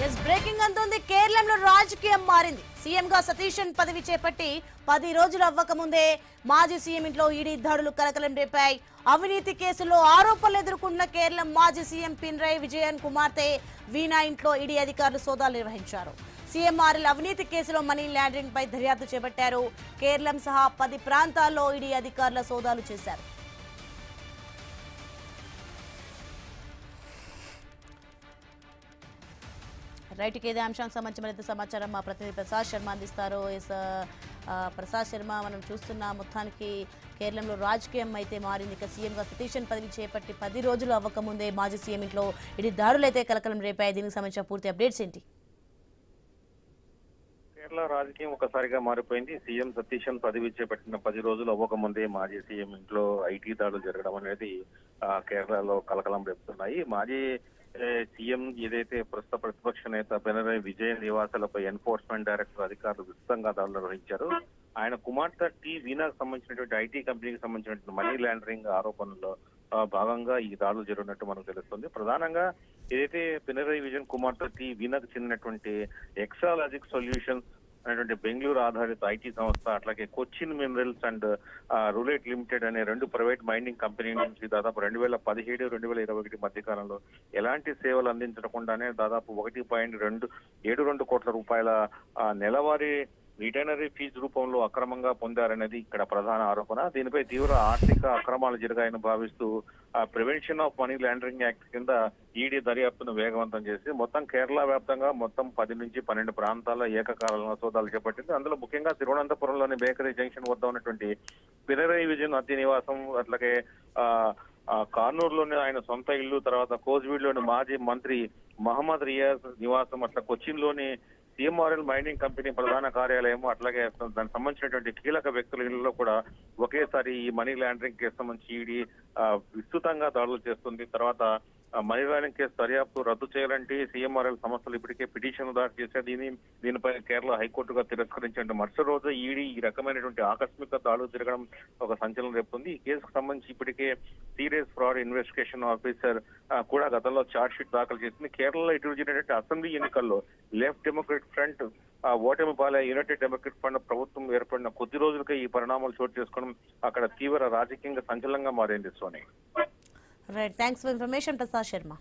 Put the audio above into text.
Yes breaking అంటుంది. కేరళంలో రాజకీయం మారింది. సీఎంగా సతీశన్ పదవి చేపట్టి 10 రోజులు అవ్వక ముందే మాజీ సీఎం ఇంట్లో ఈడీ దాడులు కలకలం రేపాయి. అవినీతి కేసులో ఆరోపణలు ఎదుర్కొన్న కేరళ మాజీ సీఎం పినరయి విజయన్ కుమార్తె వీణా ఇంట్లో ఈడీ అధికారులు సోదాలు నిర్వహించారు. సీఎంఆర్ఎల్ అవినీతి కేసులో మనీ లాండరింగ్ పై దర్యాప్తు చేపట్టారు. కేరళం సహా 10 ప్రాంతాల్లో ఈడీ అధికారుల సోదాలు చేశారు. రైట్ ఇదే అంశానికి సంబంధించి మరింత సమాచారం మా ప్రతినిధి ప్రసాద్ శర్మ అందిస్తారు. ప్రసాద్ శర్మ, మనం చూస్తున్న మొత్తానికి కేరళంలో రాజకీయం అయితే మారింది. ఇక సీఎంగా సతీశన్ పదవి చేపట్టి 10 రోజులు అవ్వకముందే మాజీ సీఎం ఇంట్లో ఇది దాడులు అయితే కలకలం రేపాయి. దీనికి సంబంధించిన పూర్తి అప్డేట్స్ ఏంటి? కేరళ రాజకీయం ఒకసారిగా మారిపోయింది. సీఎం సతీశన్ పదవి చేపట్టిన 10 రోజులు అవ్వకముందే మాజీ సీఎం ఇంట్లో ఐటీ దాడులు జరగడం అనేది కేరళలో కలకలం రేపుతున్నాయి. మాజీ సీఎం ఏదైతే ప్రస్తుత ప్రతిపక్ష నేత పినరయి విజయన్ నివాసాలపై ఎన్ఫోర్స్మెంట్ డైరెక్టర్ అధికారులు విస్తృతంగా దాడులు నిర్వహించారు. ఆయన కుమార్తె వీణాకు సంబంధించినటువంటి ఐటీ కంపెనీకి సంబంధించినటువంటి మనీ లాండరింగ్ ఆరోపణల్లో భాగంగా ఈ దాడులు జరిగినట్టు మనకు తెలుస్తుంది. ప్రధానంగా ఏదైతే పినరయి విజయన్ కుమార్తె వీణాకు చెందినటువంటి ఎక్సాలాజిక్ సొల్యూషన్స్ అనేటువంటి బెంగళూరు ఆధారిత ఐటీ సంస్థ, అట్లాగే Cochin minerals and roulette limited అనే 2 ప్రైవేట్ మైనింగ్ కంపెనీ నుంచి దాదాపు 2017-2021 మధ్య కాలంలో ఎలాంటి సేవలు అందించకుండానే దాదాపు 1.272 కోట్ల రూపాయల నెలవారీ రిటైనరీ ఫీజు రూపంలో అక్రమంగా పొందారనేది ఇక్కడ ప్రధాన ఆరోపణ. దీనిపై తీవ్ర ఆర్థిక అక్రమాలు జరిగాయని భావిస్తూ prevention of money laundering act కింద ఈడీ దర్యాప్తును వేగవంతం చేసి మొత్తం కేరళ వ్యాప్తంగా మొత్తం 10 నుంచి 12 ప్రాంతాల్లో ఏకకాలంలో సోదాలు చేపట్టింది. అందులో ముఖ్యంగా తిరువనంతపురంలోని బేకరీ జంక్షన్ వద్ద ఉన్నటువంటి పినరయి విజయన్ అతి నివాసం, అట్లాగే కార్నూలులోని ఆయన సొంత ఇల్లు, తర్వాత కోజ్వీడ్లోని మాజీ మంత్రి మహమ్మద్ రియాజ్ నివాసం, అట్లా కొచ్చిన్లోని సీఎంఆర్ఎల్ మైనింగ్ కంపెనీ ప్రధాన కార్యాలయం, అట్లాగే దానికి సంబంధించినటువంటి కీలక వ్యక్తుల ఇళ్లలో కూడా ఒకేసారి ఈ మనీ లాండరింగ్ కేసు సంబంధించి ఈడీ విస్తృతంగా దాడులు చేస్తుంది. తర్వాత మనీ లాండరింగ్ కేసు దర్యాప్తు రద్దు చేయాలంటే సీఎంఆర్ఎల్ సంస్థలు ఇప్పటికే పిటిషన్ దాఖలు చేశారు. దీనిపై కేరళ హైకోర్టుగా తిరస్కరించిన మరుసటి రోజు ఈడీ ఈ రకమైనటువంటి ఆకస్మిక దాడులు జరగడం ఒక సంచలనం రేపుతుంది. ఈ కేసుకు సంబంధించి ఇప్పటికే సీరియస్ ఫ్రాడ్ ఇన్వెస్టిగేషన్ ఆఫీసర్ కూడా గతంలో ఛార్జ్ షీట్ దాఖలు చేసింది. కేరళలో ఇటీవల జరిగినటువంటి అసెంబ్లీ ఎన్నికల్లో లెఫ్ట్ డెమోక్రటిక్ ఫ్రంట్ ఓటమి పాలే యునైటెడ్ డెమోక్రటిక్ ఫ్రంట్ ప్రభుత్వం ఏర్పడిన కొద్ది రోజులకే ఈ పరిణామాలు చోటు చేసుకోవడం అక్కడ తీవ్ర రాజకీయంగా సంచలనంగా మారింది. Soni, right, thanks for information Prasad Sharma.